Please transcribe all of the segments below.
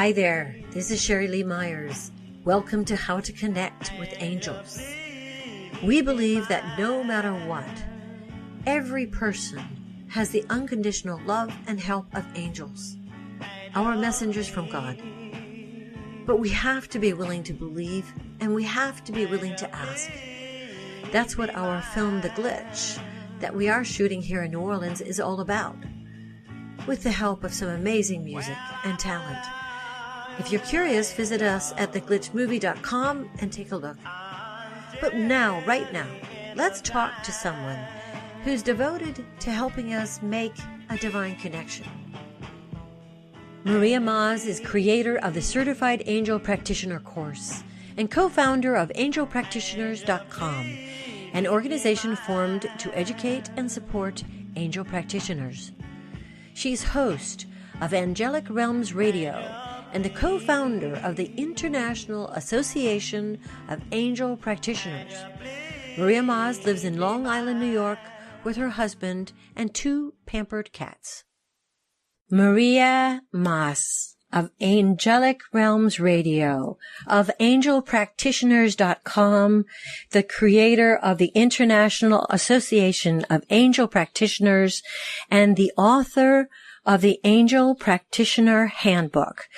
Hi there, this is Sheri Lee Myers. Welcome to How to Connect with Angels. We believe that no matter what, every person has the unconditional love and help of angels, our messengers from God. But we have to be willing to believe, and we have to be willing to ask. That's what our film, The Glitch, that we are shooting here in New Orleans is all about, with the help of some amazing music and talent. If you're curious, visit us at theglitchmovie.com and take a look. But now, right now, let's talk to someone who's devoted to helping us make a divine connection. Maas is creator of the Certified Angel Practitioner Course and co-founder of angelpractitioners.com, an organization formed to educate and support angel practitioners. She's host of Angelic Realms Radio and the co-founder of the International Association of Angel Practitioners. Maas lives in Long Island, New York, with her husband and 2 pampered cats. Maas of Angelic Realms Radio, of angelpractitioners.com, the creator of the International Association of Angel Practitioners, and the author of the Angel Practitioner Handbook.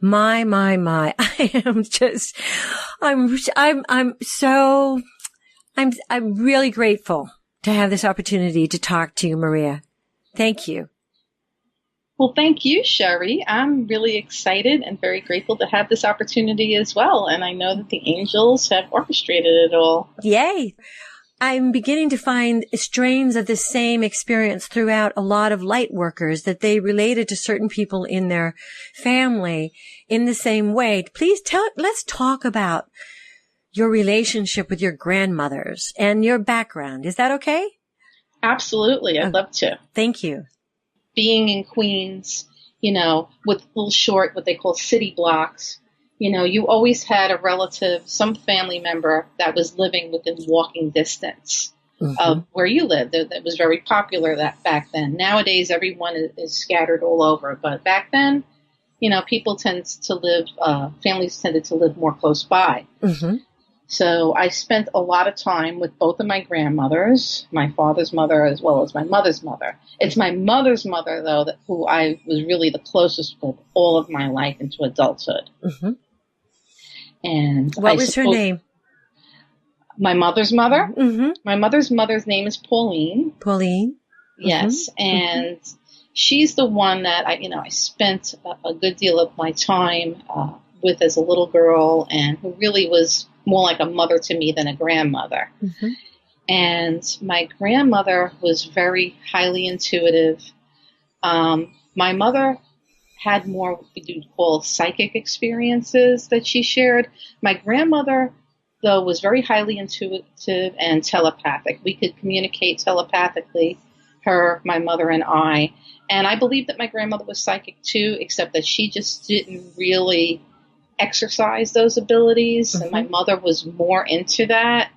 My. I'm really grateful to have this opportunity to talk to you, Maria. Thank you. Well, thank you, Sheri. I'm really excited and very grateful to have this opportunity as well. And I know that the angels have orchestrated it all. Yay. I'm beginning to find strains of the same experience throughout a lot of light workers, that they related to certain people in their family in the same way. Let's talk about your relationship with your grandmothers and your background. Is that okay? Absolutely. I'd love to. Thank you. Being in Queens, with little short, what they call city blocks, you always had a relative, some family member that was living within walking distance of where you lived. That was very popular back then. Nowadays, everyone is scattered all over. But back then, people families tended to live more close by. Mm-hmm. So I spent a lot of time with both of my grandmothers, my father's mother as well as my mother's mother. It's my mother's mother, though, who I was really the closest with all of my life into adulthood. Mm-hmm. And what was her name? My mother's mother? Mm-hmm. My mother's mother's name is Pauline. Pauline? Yes. Mm-hmm. And she's the one that I spent a good deal of my time with as a little girl, and who really was more like a mother to me than a grandmother. Mm-hmm. And my grandmother was very highly intuitive. My mother had more what we do call psychic experiences that she shared. My grandmother, though, was very highly intuitive and telepathic. We could communicate telepathically, my mother and I. And I believe that my grandmother was psychic too, except that she just didn't really exercise those abilities. Mm-hmm. And my mother was more into that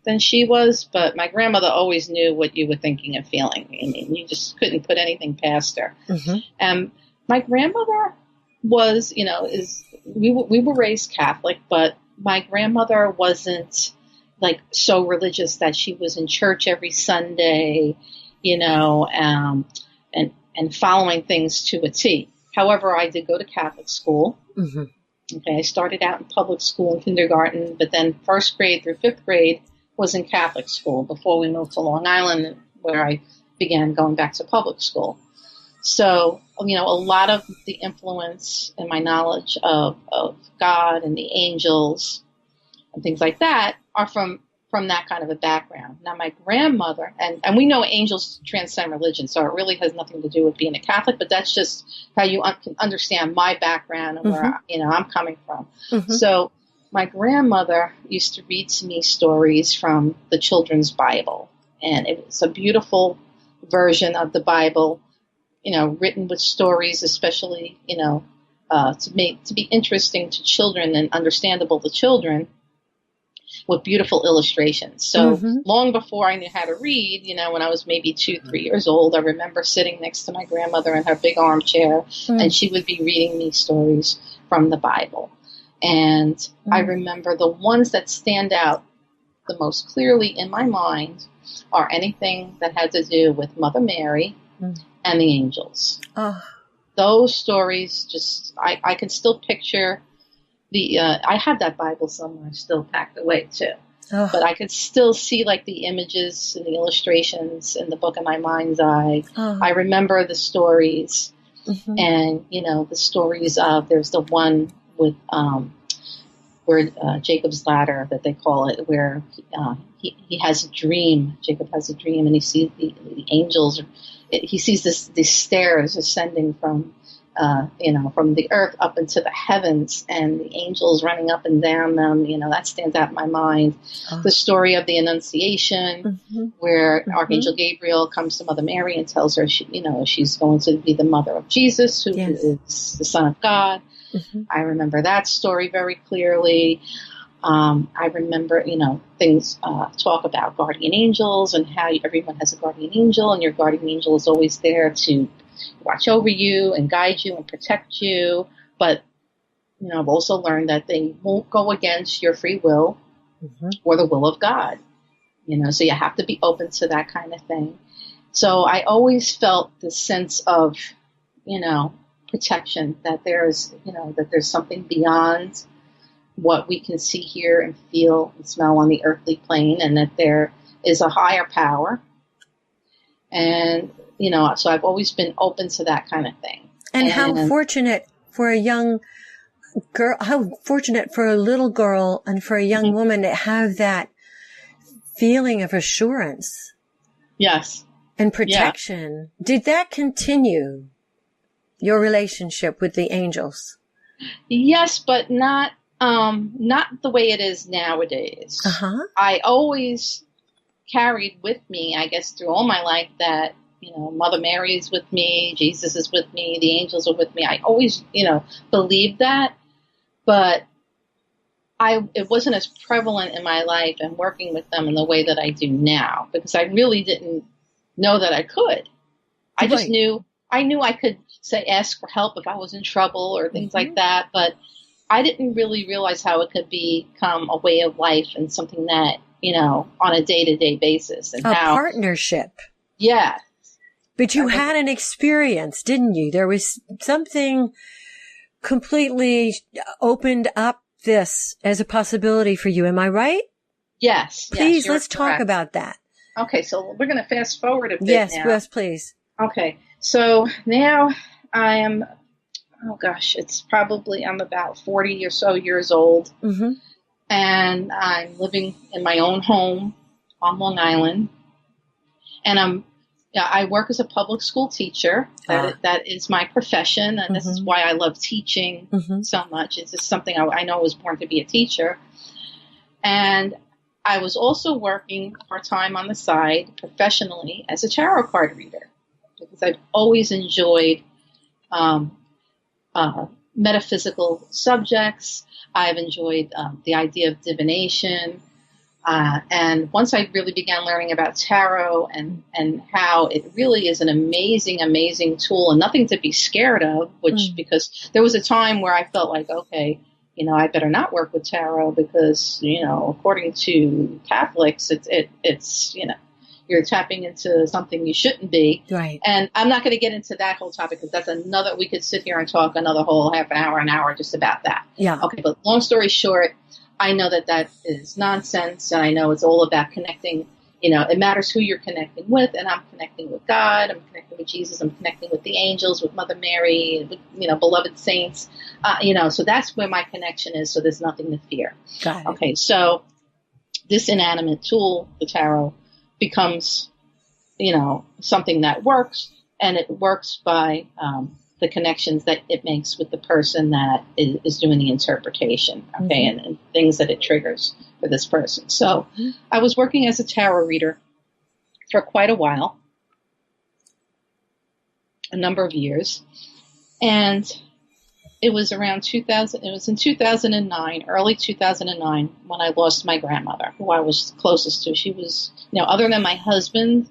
than she was, but my grandmother always knew what you were thinking and feeling. I mean, you just couldn't put anything past her. Mm-hmm. My grandmother was, we were raised Catholic, but my grandmother wasn't like so religious that she was in church every Sunday, and following things to a T. However, I did go to Catholic school. Mm-hmm. Okay, I started out in public school in kindergarten, but then 1st grade through 5th grade was in Catholic school before we moved to Long Island, where I began going back to public school. So, a lot of the influence and my knowledge of God and the angels and things like that are from that kind of a background. Now, my grandmother, and we know angels transcend religion, so it really has nothing to do with being a Catholic, but that's just how you can understand my background and where I'm coming from. Mm-hmm. So my grandmother used to read to me stories from the children's Bible, and it was a beautiful version of the Bible, written with stories, especially, to be interesting to children and understandable to children. with beautiful illustrations. So long before I knew how to read, when I was maybe 2-3 years old, I remember sitting next to my grandmother in her big armchair, and she would be reading me stories from the Bible. And I remember the ones that stand out the most clearly in my mind are anything that had to do with Mother Mary and the angels. Those stories, just I can still picture I have that Bible somewhere still packed away too. But I could still see like the images and the illustrations in the book in my mind's eye. I remember the stories, and the stories of, there's the one with where Jacob's ladder, that they call it, where he has a dream. Jacob has a dream, and he sees the angels. He sees these stairs ascending from the earth up into the heavens, and the angels running up and down them. That stands out in my mind. The story of the Annunciation, where Archangel Gabriel comes to Mother Mary and tells her she's going to be the mother of Jesus, who is the Son of God. I remember that story very clearly. I remember, things talk about guardian angels and how everyone has a guardian angel, and your guardian angel is always there to watch over you and guide you and protect you. But, I've also learned that they won't go against your free will or the will of God, so you have to be open to that kind of thing. So I always felt this sense of, protection, that there's something beyond what we can see, hear, and feel and smell on the earthly plane, and that there is a higher power. And, so I've always been open to that kind of thing. And how fortunate for a young girl, how fortunate for a little girl and for a young woman to have that feeling of assurance. Yes. And protection. Yeah. Did that continue your relationship with the angels? Yes, but not the way it is nowadays. I always carried with me, I guess, through all my life that, Mother Mary is with me, Jesus is with me, the angels are with me. I always, believed that, but it wasn't as prevalent in my life and working with them in the way that I do now, because I really didn't know that I could. I just knew I could ask for help if I was in trouble or things like that, but I didn't really realize how it could become a way of life and something that, on a day-to-day basis. And partnership. Yeah. But you had an experience, didn't you? There was something completely opened up this as a possibility for you. Am I right? Yes. Please, let's talk about that. Okay, so we're going to fast forward a bit now. Yes, please. Okay, so now I am, I'm about 40 or so years old, and I'm living in my own home on Long Island, and I work as a public school teacher. That is my profession, and this is why I love teaching so much. It's just something I know I was born to be a teacher. And I was also working part-time on the side professionally as a tarot card reader, because I've always enjoyed metaphysical subjects. I've enjoyed the idea of divination. And once I really began learning about tarot and how it really is an amazing, amazing tool and nothing to be scared of, because there was a time where I felt like, okay, I better not work with tarot because, according to Catholics, it's you're tapping into something you shouldn't be. Right. And I'm not going to get into that whole topic because we could sit here and talk another whole half an hour just about that. Yeah. Okay. But long story short, I know that is nonsense, and I know it's all about connecting. It matters who you're connecting with, and I'm connecting with God, I'm connecting with Jesus, I'm connecting with the angels, with Mother Mary, with, beloved saints, so that's where my connection is, so there's nothing to fear. Got it. Okay, so this inanimate tool, the tarot, becomes, something that works, and it works by the connections that it makes with the person that is doing the interpretation, okay, and things that it triggers for this person. So I was working as a tarot reader for quite a while, a number of years, and it was around 2000. It was in 2009, early 2009, when I lost my grandmother, who I was closest to. She was, other than my husband,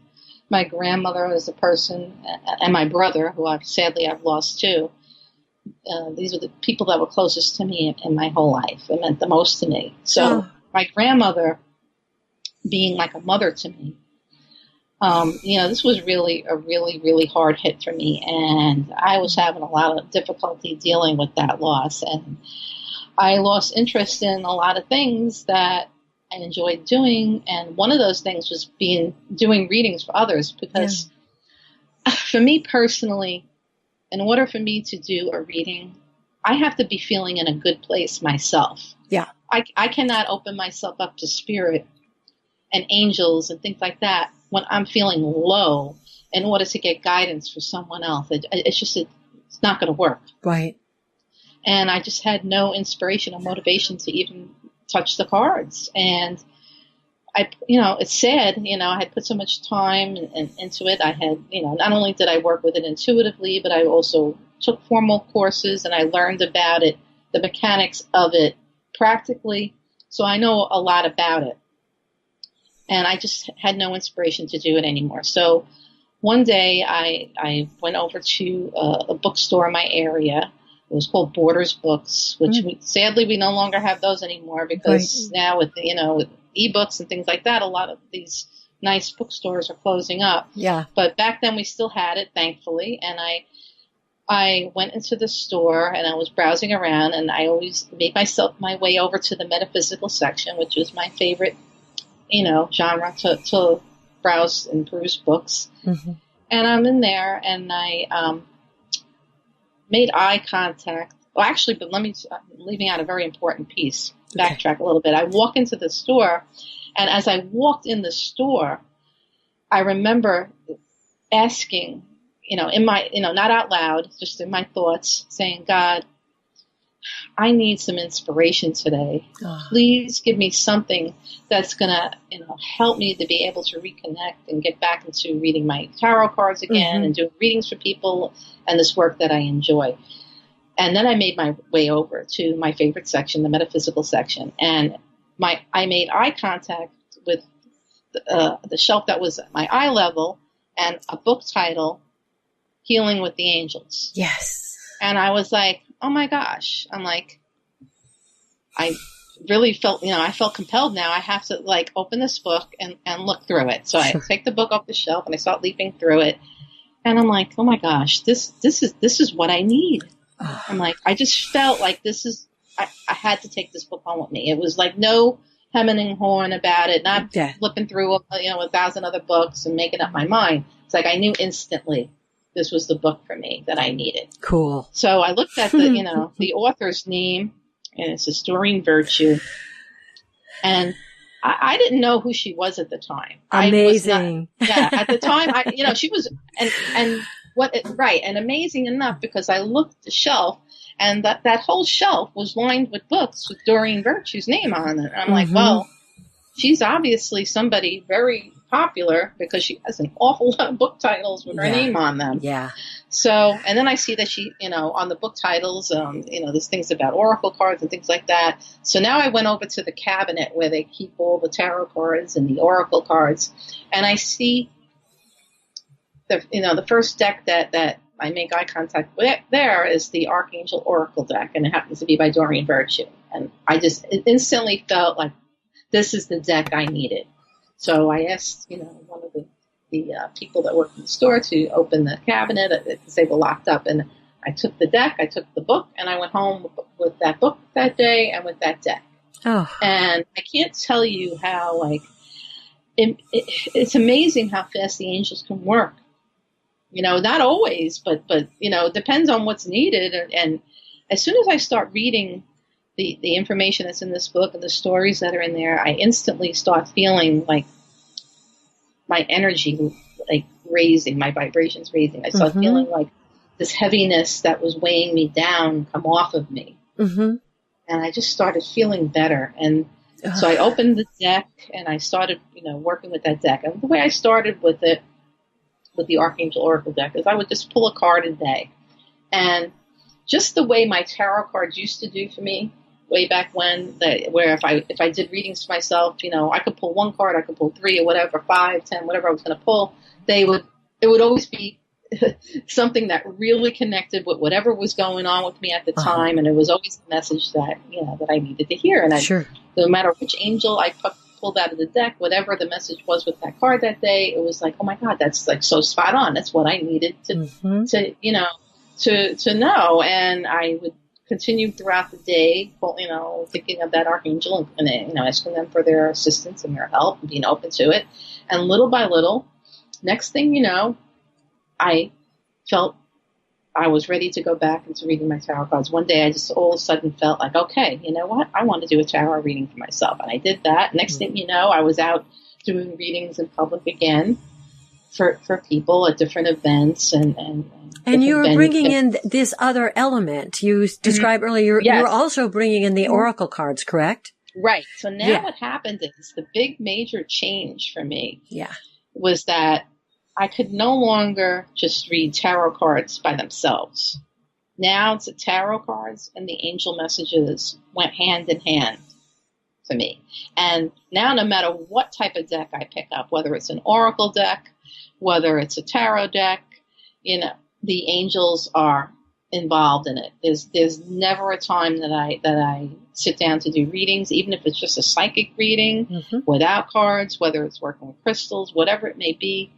my grandmother was the person, and my brother, who I've lost too. These were the people that were closest to me in my whole life. It meant the most to me. So my grandmother being like a mother to me, this was really a really hard hit for me, and I was having a lot of difficulty dealing with that loss, and I lost interest in a lot of things that I enjoyed doing, and one of those things was doing readings for others, because for me personally, in order for me to do a reading, I have to be feeling in a good place myself. Yeah. I cannot open myself up to spirit and angels and things like that when I'm feeling low in order to get guidance for someone else. It's not going to work. Right. And I just had no inspiration or motivation to even touch the cards. And it's sad, I had put so much time into it. I had, not only did I work with it intuitively, but I also took formal courses and I learned about it, the mechanics of it practically. So I know a lot about it. And I just had no inspiration to do it anymore. So one day I went over to a bookstore in my area. It was called Borders Books, which sadly we no longer have those anymore, because now with with ebooks and things like that, a lot of these nice bookstores are closing up. Yeah. But back then we still had it, thankfully. And I went into the store and I was browsing around, and I always made my way over to the metaphysical section, which was my favorite, genre to browse and peruse books. Mm-hmm. And I'm in there and I made eye contact. Well, actually, but I'm leaving out a very important piece. Backtrack a little bit. I walk into the store, and as I walked in the store, I remember asking, in my, not out loud, just in my thoughts, saying, God, I need some inspiration today. Please give me something that's going to, help me to be able to reconnect and get back into reading my tarot cards again and doing readings for people and this work that I enjoy. And then I made my way over to my favorite section, the metaphysical section. And I made eye contact with the shelf that was at my eye level and a book title, Healing with the Angels. Yes. And I was like, oh my gosh. I'm like, I really felt, I felt compelled now. I have to open this book and look through it. So I take the book off the shelf and I start leafing through it. And I'm like, oh my gosh, this is what I need. I'm like, I just felt like I had to take this book home with me. It was like no hemming and hawing about it, not flipping through, 1,000 other books and making up my mind. It's like I knew instantly this was the book for me that I needed. Cool. So I looked at the, the author's name, and it's Doreen Virtue. And I didn't know who she was at the time. Amazing. At the time, she was, and amazing enough, because I looked at the shelf, and that whole shelf was lined with books with Doreen Virtue's name on it. And I'm like, well, she's obviously somebody very popular, because she has an awful lot of book titles with her name on them. Yeah. So, and then I see that she, on the book titles, there's things about oracle cards and things like that. So now I went over to the cabinet where they keep all the tarot cards and the oracle cards, and I see the first deck that I make eye contact with there is the Archangel Oracle deck, and it happens to be by Doreen Virtue. And I just instantly felt like this is the deck I needed. So I asked, one of the people that work in the store to open the cabinet because they were locked up. And I took the deck, I took the book, and I went home with that book that day and with that deck. Oh. And I can't tell you how, it's amazing how fast the angels can work. Not always, but it depends on what's needed. And as soon as I start reading the information that's in this book and the stories that are in there, I instantly start feeling like my energy raising, my vibrations raising. I start feeling like this heaviness that was weighing me down come off of me. And I just started feeling better. And so I opened the deck and I started, working with that deck. And the way I started with it, with the Archangel Oracle deck, is I would just pull a card a day. And just the way my tarot cards used to do for me way back when, where if I did readings for myself, I could pull one card, I could pull 3 or whatever, 5, 10, whatever I was going to pull, it would always be something that really connected with whatever was going on with me at the time, and it was always a message that that I needed to hear. And no matter which angel I pulled out of the deck, whatever the message was with that card that day, it was like, oh my God, that's like so spot on. That's what I needed to know. And I would continue throughout the day, thinking of that archangel and asking them for their assistance and their help and being open to it. And little by little, next thing you know, I felt I was ready to go back into reading my tarot cards. One day I just all of a sudden felt like, okay, you know what? I want to do a tarot reading for myself. And I did that. Next thing you know, I was out doing readings in public again for people at different events. And you were bringing in this other element. You described earlier, you were also bringing in the oracle cards, correct? Right. So now what happened is the big major change for me was that I could no longer just read tarot cards by themselves. Now the tarot cards and the angel messages went hand in hand for me. And now no matter what type of deck I pick up, whether it's an oracle deck, whether it's a tarot deck, the angels are involved in it. There's never a time that I sit down to do readings, even if it's just a psychic reading without cards, whether it's working with crystals, whatever it may be.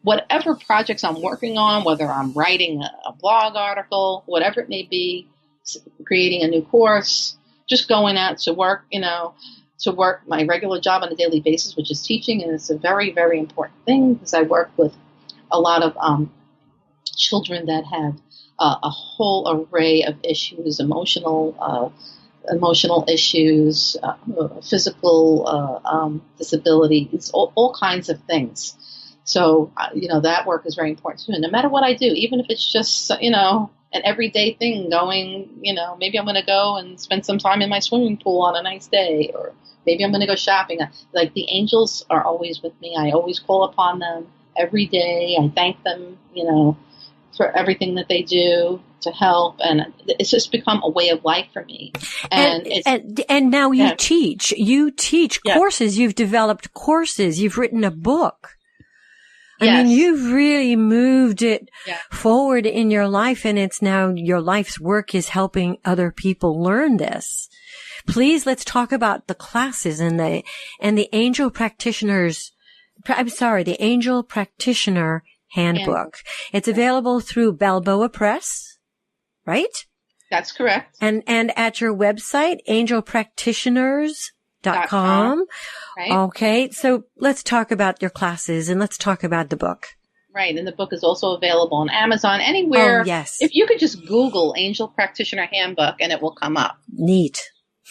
Whatever projects I'm working on, whether I'm writing a blog article, whatever it may be, creating a new course, just going out to work, to work my regular job on a daily basis, which is teaching. And it's a very, very important thing because I work with a lot of children that have a whole array of issues, emotional issues, physical disabilities, all kinds of things. So, that work is very important too. And no matter what I do, even if it's just, an everyday thing going, maybe I'm going to go and spend some time in my swimming pool on a nice day, or maybe I'm going to go shopping. Like the angels are always with me. I always call upon them every day. I thank them, for everything that they do to help. And it's just become a way of life for me. And now you teach courses. You've developed courses. You've written a book. I mean, you've really moved it forward in your life, and it's now your life's work is helping other people learn this. Please, let's talk about the classes and the Angel the Angel Practitioner Handbook. It's available through Balboa Press, right? That's correct. And at your website, angelpractitioners.com. Right. Okay, so let's talk about your classes and let's talk about the book. Right, and the book is also available on Amazon, anywhere. Oh, yes. If you could just Google Angel Practitioner Handbook and it will come up. Neat.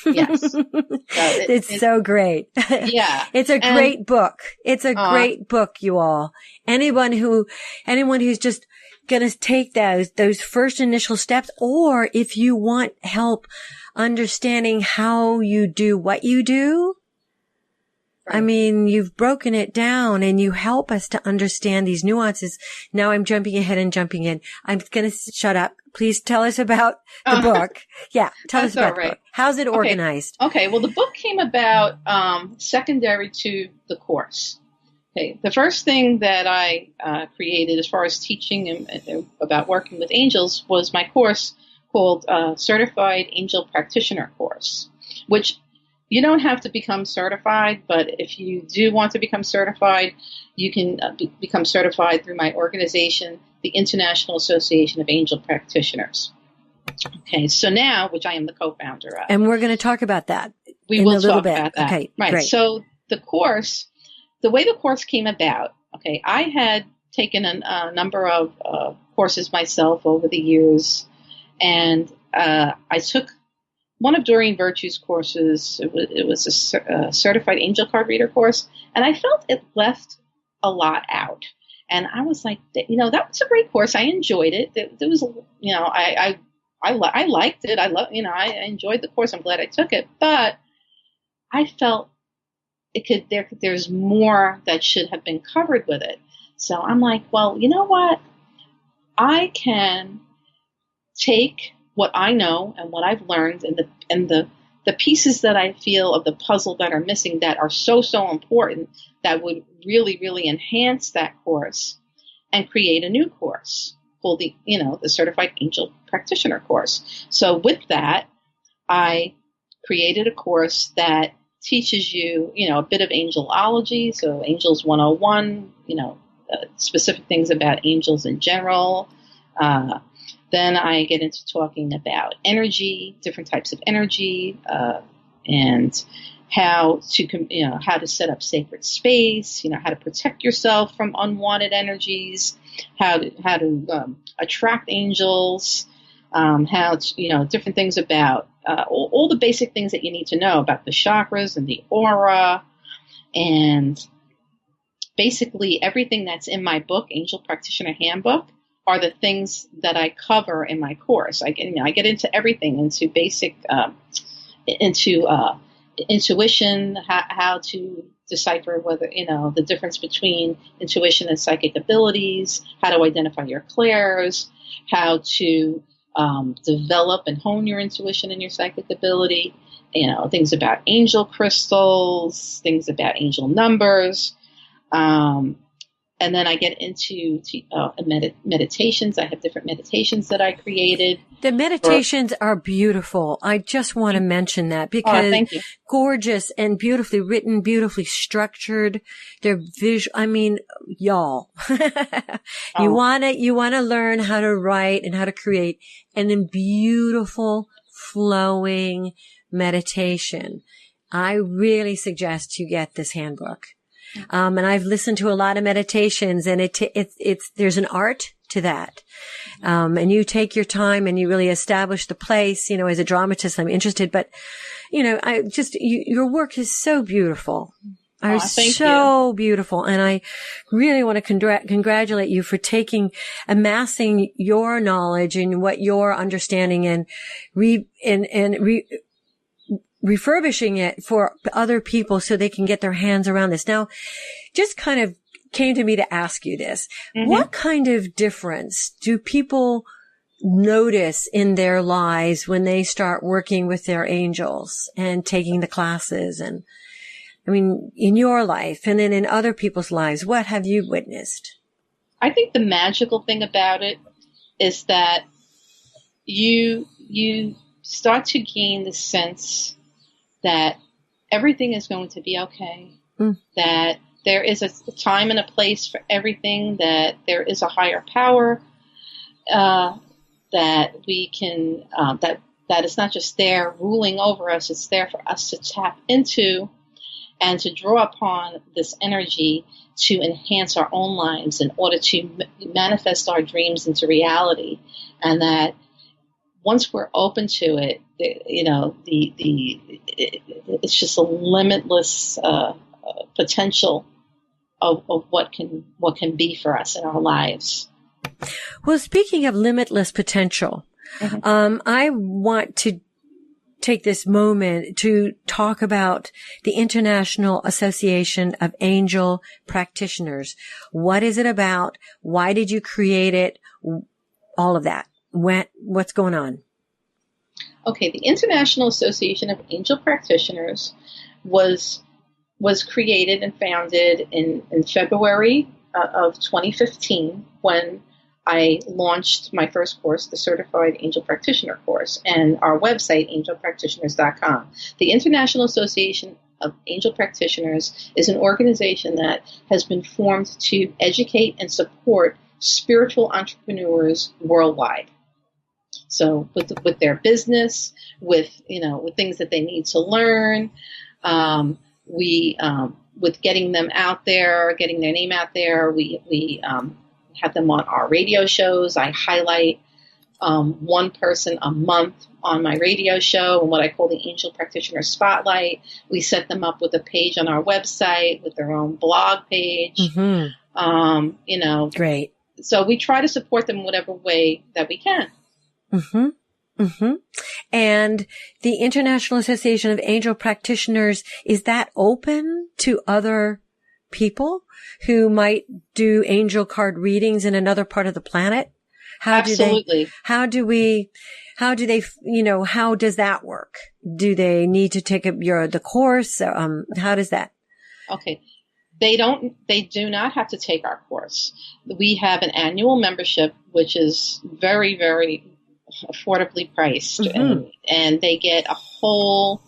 Yes. It's so great. Yeah. It's a great book. It's a great book, you all. Anyone who's just going to take those first initial steps, or if you want help understanding how you do what you do, I mean, you've broken it down and you help us to understand these nuances. Now I'm jumping ahead and jumping in. I'm going to shut up. Please tell us about the book. Yeah. Tell us about the book. How's it organized? Okay. Well, the book came about, secondary to the course. Okay. The first thing that I, created as far as teaching and about working with angels was my course called, Certified Angel Practitioner Course, which you don't have to become certified, but if you do want to become certified, you can become certified through my organization, the International Association of Angel Practitioners. Okay, so now, which I am the co-founder of. And we're going to talk about that in a little bit. About that. Okay, right. Great. So the way the course came about, okay, I had taken a number of courses myself over the years, and I took one of Doreen Virtue's courses. It was a certified angel card reader course, and I felt it left a lot out. And I was like, that was a great course. I enjoyed it. There was, I liked it. I enjoyed the course. I'm glad I took it, but I felt there's more that should have been covered with it. So I'm like, well, you know what? I can take what I know and what I've learned, and the pieces that I feel of the puzzle that are missing that are so important that would really, really enhance that course, and create a new course called the Certified Angel Practitioner Course. So with that, I created a course that teaches you, a bit of angelology, so Angels 101, specific things about angels in general. Then I get into talking about energy, different types of energy, and how to set up sacred space, how to protect yourself from unwanted energies, how to attract angels, how to, different things about all the basic things that you need to know about the chakras and the aura, and basically everything that's in my book, Angel Practitioner Handbook, are the things that I cover in my course. I get into everything, into basic, intuition, how to decipher whether, the difference between intuition and psychic abilities, how to identify your clairs, how to develop and hone your intuition and your psychic ability, things about angel crystals, things about angel numbers. And then I get into meditations. I have different meditations that I created. The meditations are beautiful. I just want to mention that because thank you. Gorgeous and beautifully written, beautifully structured. They're visual. I mean, y'all, you want to learn how to write and how to create and then beautiful flowing meditation. I really suggest you get this handbook. And I've listened to a lot of meditations, and there's an art to that. And you take your time and you really establish the place. As a dramatist, I'm interested, but your work is so beautiful. So beautiful. And I really want to congratulate you for amassing your knowledge and what you're understanding and refurbishing it for other people so they can get their hands around this. Now, just kind of came to me to ask you this. Mm-hmm. What kind of difference do people notice in their lives when they start working with their angels and taking the classes? And in your life and then in other people's lives, what have you witnessed? I think the magical thing about it is that you start to gain the sense that everything is going to be okay, that there is a time and a place for everything, that there is a higher power, that we can, that is not just there ruling over us, it's there for us to tap into and to draw upon this energy to enhance our own lives in order to manifest our dreams into reality. And that once we're open to it, it's just a limitless potential of what can be for us in our lives. Well, speaking of limitless potential, I want to take this moment to talk about the International Association of Angel Practitioners. What is it about? Why did you create it? All of that. What's going on? Okay, the International Association of Angel Practitioners was created and founded in February of 2015 when I launched my first course, the Certified Angel Practitioner Course, and our website, angelpractitioners.com. The International Association of Angel Practitioners is an organization that has been formed to educate and support spiritual entrepreneurs worldwide. So with their business, with things that they need to learn, with getting them out there, getting their name out there, we have them on our radio shows. I highlight one person a month on my radio show and what I call the Angel Practitioner Spotlight. We set them up with a page on our website with their own blog page. Mm-hmm. Great. So we try to support them in whatever way that we can. Mm-hmm. Mm-hmm. And the International Association of Angel Practitioners, is that open to other people who might do angel card readings in another part of the planet? How do Absolutely. how do they, how does that work? Do they need to take the course? How does that? Okay. They do not have to take our course. We have an annual membership, which is very, very affordably priced, and they get a whole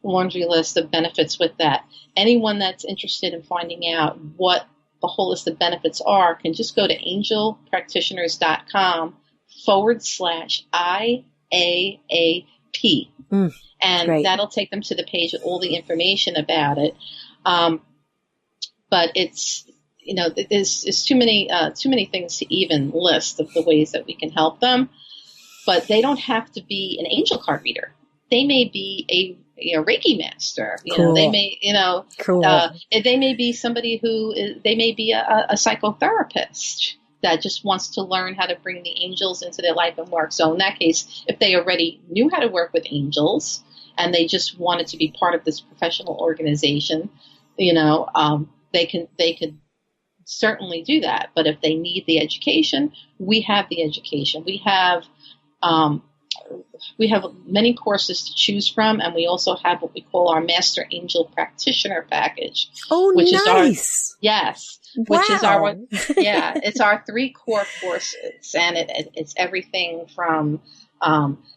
laundry list of benefits with that. Anyone that's interested in finding out what the whole list of benefits are can just go to angelpractitioners.com/IAAP. And great. that'll take them to the page with all the information about it. But it's, there's too many things to even list of the ways that we can help them. But they don't have to be an angel card reader. They may be a Reiki master. Cool. They may, cool. They may be somebody they may be a psychotherapist that just wants to learn how to bring the angels into their life and work. So in that case, if they already knew how to work with angels and they just wanted to be part of this professional organization, they could certainly do that. But if they need the education, we have the education. We have many courses to choose from, and we also have what we call our Master Angel Practitioner package. Oh, which nice. Which is our it's our 3 core courses, and it's everything from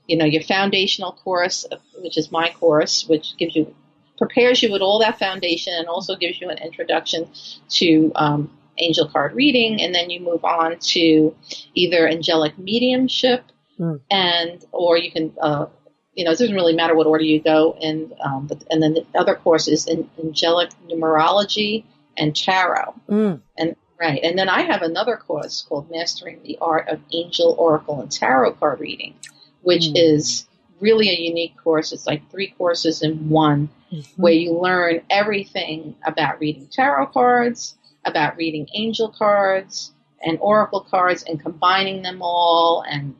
your foundational course, which is my course, which prepares you with all that foundation and also gives you an introduction to angel card reading, and then you move on to either angelic mediumship, or you can it doesn't really matter what order you go in, and then the other course is in angelic numerology and tarot, and then I have another course called Mastering the Art of Angel, Oracle, and Tarot Card Reading, which is really a unique course. It's like 3 courses in one, where you learn everything about reading tarot cards, about reading angel cards and oracle cards, and combining them all. And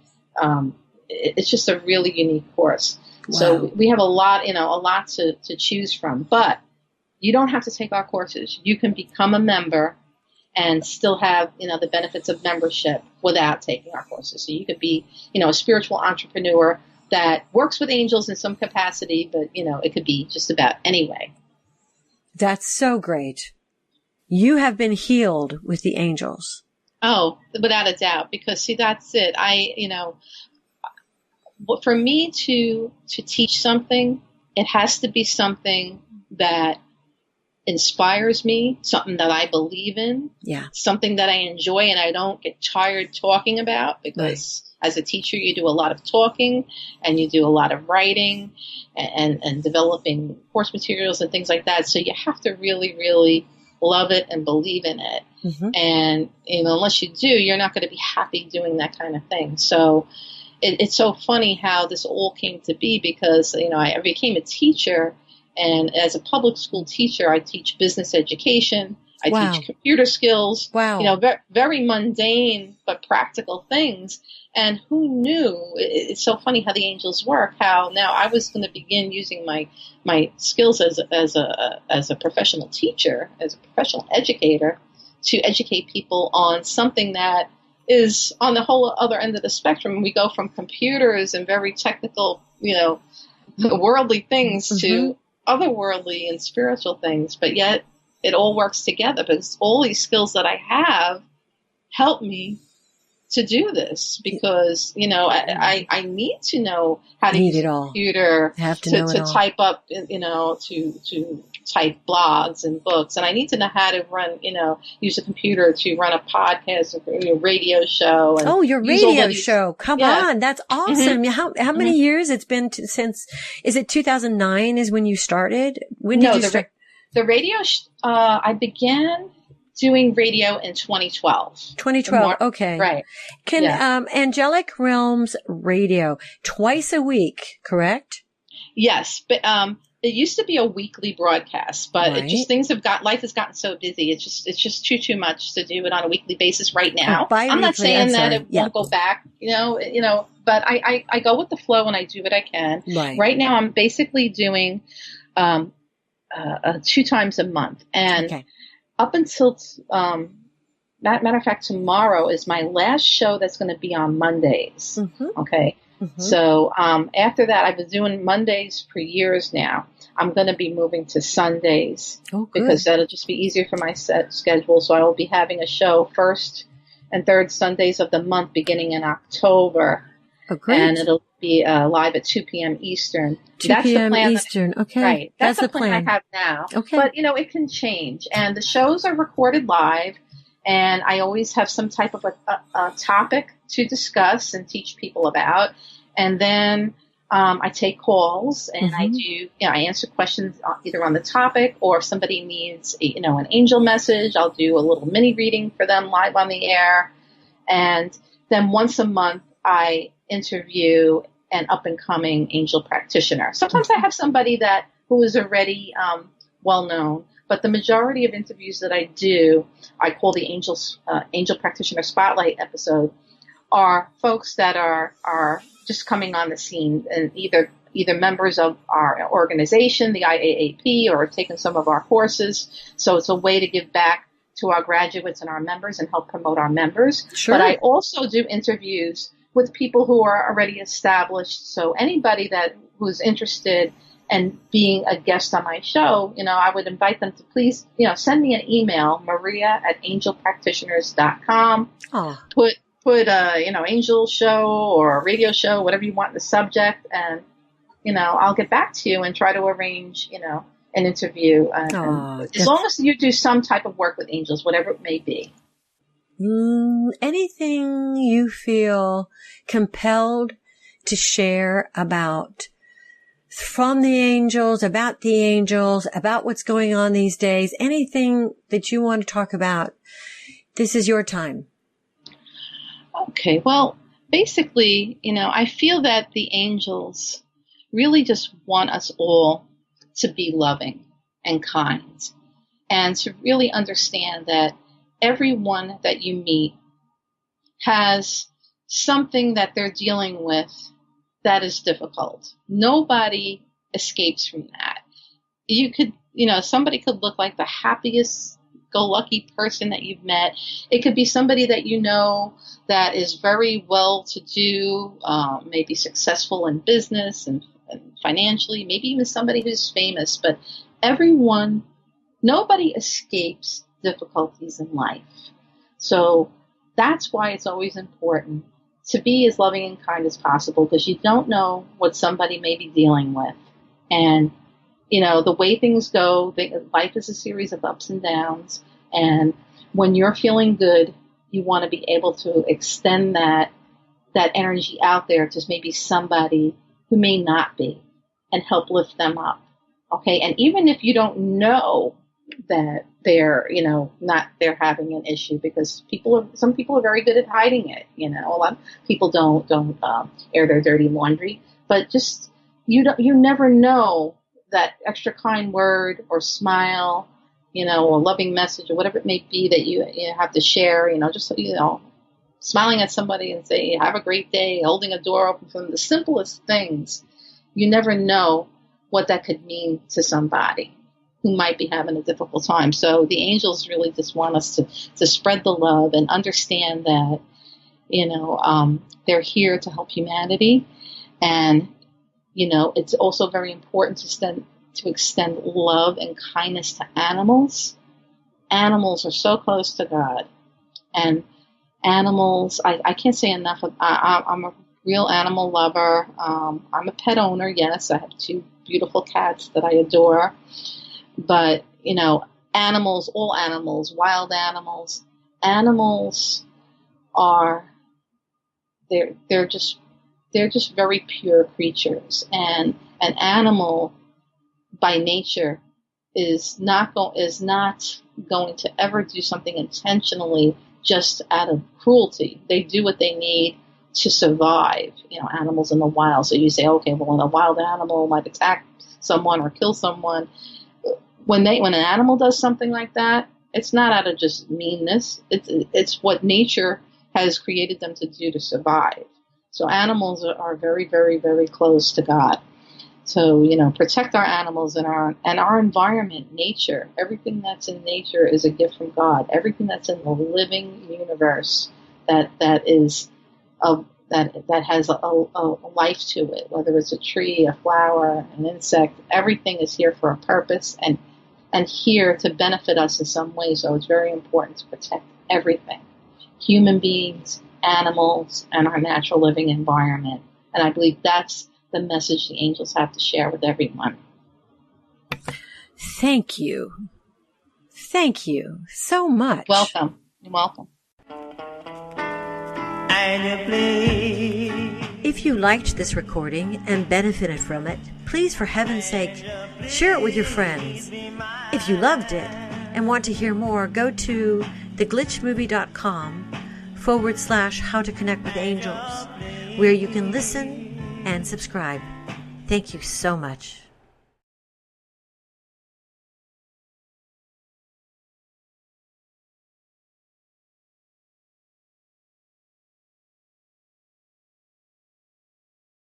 it's just a really unique course. Wow. So we have a lot to choose from. But you don't have to take our courses. You can become a member and still have, the benefits of membership without taking our courses. So you could be, a spiritual entrepreneur that works with angels in some capacity, but, it could be just about any way. That's so great. You have been healed with the angels. Oh, without a doubt, because see, that's it. For me to teach something, it has to be something that inspires me, something that I believe in, something that I enjoy and I don't get tired talking about, because as a teacher, you do a lot of talking and you do a lot of writing and developing course materials and things like that. So you have to really, really love it and believe in it. And, unless you do, you're not going to be happy doing that kind of thing. So it's so funny how this all came to be, because, I became a teacher, and as a public school teacher, I teach business education. I teach computer skills, very mundane but practical things. And who knew? It's so funny how the angels work. How now I was going to begin using my skills as a professional teacher, as a professional educator, to educate people on something that is on the whole other end of the spectrum. We go from computers and very technical, worldly things to otherworldly and spiritual things, but yet it all works together, because all these skills that I have help me to do this, because, I need to know how to use a computer to type up, to type blogs and books. And I need to know how to run, use a computer to run a podcast or a radio show. And your radio show. Come on. That's awesome. How many years it's been since, is it 2009 is when you started? When did you start? The radio, I began doing radio in 2012. 2012. Okay. Right. Angelic Realms Radio, twice a week, correct? Yes. But, it used to be a weekly broadcast, but life has gotten so busy. It's just too much to do it on a weekly basis right now. I'm not saying that it won't go back, but I go with the flow and I do what I can. Right now I'm basically doing, 2 times a month. And up until matter of fact, tomorrow is my last show that's going to be on Mondays. Okay. So after that, I've been doing Mondays for years now. I'm going to be moving to Sundays because that'll just be easier for my set schedule. So I will be having a show first and third Sundays of the month beginning in October. Oh, great. And it'll be live at 2 p.m. Eastern. 2 p.m. Eastern. Okay. Right. That's the plan I have now. Okay. But, it can change. And the shows are recorded live. And I always have some type of a topic to discuss and teach people about. And then I take calls and I do, I answer questions either on the topic, or if somebody needs, an angel message, I'll do a little mini reading for them live on the air. And then once a month, I interview an up-and-coming angel practitioner. Sometimes I have somebody who is already well-known, but the majority of interviews that I do, I call the Angel Practitioner Spotlight episode, are folks that are just coming on the scene, and either members of our organization, the IAAP, or taken some of our courses. So it's a way to give back to our graduates and our members and help promote our members. Sure. But I also do interviews with people who are already established. So anybody who's interested in being a guest on my show, I would invite them to please, send me an email, maria@angelpractitioners.com. Oh. Put angel show or a radio show, whatever you want in the subject, and, I'll get back to you and try to arrange, an interview. And as long as you do some type of work with angels, whatever it may be. Anything you feel compelled to share from the angels, about what's going on these days, anything that you want to talk about, this is your time. Okay, well, basically, I feel that the angels really just want us all to be loving and kind, and to really understand that everyone that you meet has something that they're dealing with that is difficult. Nobody escapes from that. Somebody could look like the happiest go lucky person that you've met. It could be somebody that that is very well to do, maybe successful in business and financially, maybe even somebody who's famous. But nobody escapes difficulties in life. So that's why it's always important to be as loving and kind as possible, because you don't know what somebody may be dealing with. And the way things go, life is a series of ups and downs. And when you're feeling good, you want to be able to extend that energy out there to maybe somebody who may not be, and help lift them up. Okay. And even if you don't know that they're having an issue, because some people are very good at hiding it. A lot of people don't air their dirty laundry, but just, you never know that extra kind word or smile, or loving message or whatever it may be that you have to share, smiling at somebody and say, have a great day, holding a door open for them, the simplest things. You never know what that could mean to somebody who might be having a difficult time. So the angels really just want us to spread the love and understand that, they're here to help humanity. And, it's also very important to extend love and kindness to animals. Animals are so close to God. And animals, I can't say enough. I'm a real animal lover. I'm a pet owner, yes. I have 2 beautiful cats that I adore. But, animals, all animals, wild animals are, they're just very pure creatures. And an animal by nature is not going to ever do something intentionally just out of cruelty. They do what they need to survive, animals in the wild. So you say, okay, well, a wild animal might attack someone or kill someone. When an animal does something like that, it's not out of just meanness. It's what nature has created them to do to survive. So animals are very, very, very close to God. protect our animals and our environment, nature. Everything that's in nature is a gift from God. Everything that's in the living universe that has a life to it, whether it's a tree, a flower, an insect, everything is here for a purpose and here to benefit us in some way. So it's very important to protect everything. Human beings, animals, and our natural living environment. And I believe that's the message the angels have to share with everyone. Thank you. Thank you so much. Welcome. You're welcome. If you liked this recording and benefited from it, please, for heaven's sake, share it with your friends. If you loved it and want to hear more, go to theglitchmovie.com/How to Connect with Angels, where you can listen and subscribe. Thank you so much.